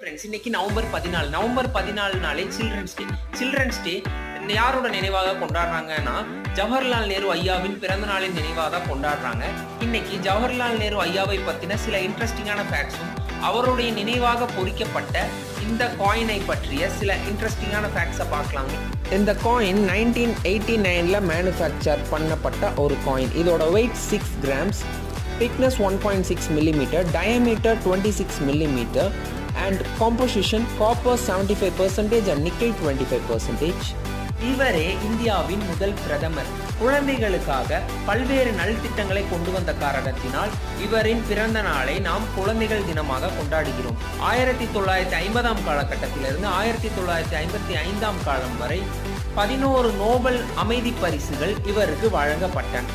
Friends, இன்னைக்கு November 14 நாளே children's day யாரோட நினைவாக கொண்டாடுறாங்கன்னா ஜவஹர்லால் நேரு ஐயாவின் பிறந்த நாளின் நினைவாக தான் கொண்டாடுறாங்க. இன்னைக்கு ஜவஹர்லால் நேரு ஐயாவை பத்தின சில இன்ட்ரெஸ்டிங்கான ஃபேக்ட்ஸும் அவருடைய நினைவாக பொறிக்கப்பட்ட இந்த காயினை பற்றிய சில இன்ட்ரெஸ்டிங்கான ஃபேக்ட்ஸை பார்க்கலாங்க. இந்த காயின் 1989 மேனுஃபேக்சர் பண்ணப்பட்ட ஒரு காயின். இதோட wait 6 grams, thickness 1.6 mm, diameter 26 mm and composition copper 75% and nickel 25%. இவரே இந்தியாவின் முதல் பிரதமர். குழந்தைகளுக்காக பல்வேறு நல்திட்டங்களை கொண்டு வந்த காரணத்தினால் இவரின் பிறந்த நாளை நாம் குழந்தைகள் தினமாக கொண்டாடுகிறோம். 1950 காலகட்டத்திலிருந்து 1955 காலம் வரை 11 நோபல் அமைதி பரிசுகள் இவருக்கு வழங்கப்பட்டன.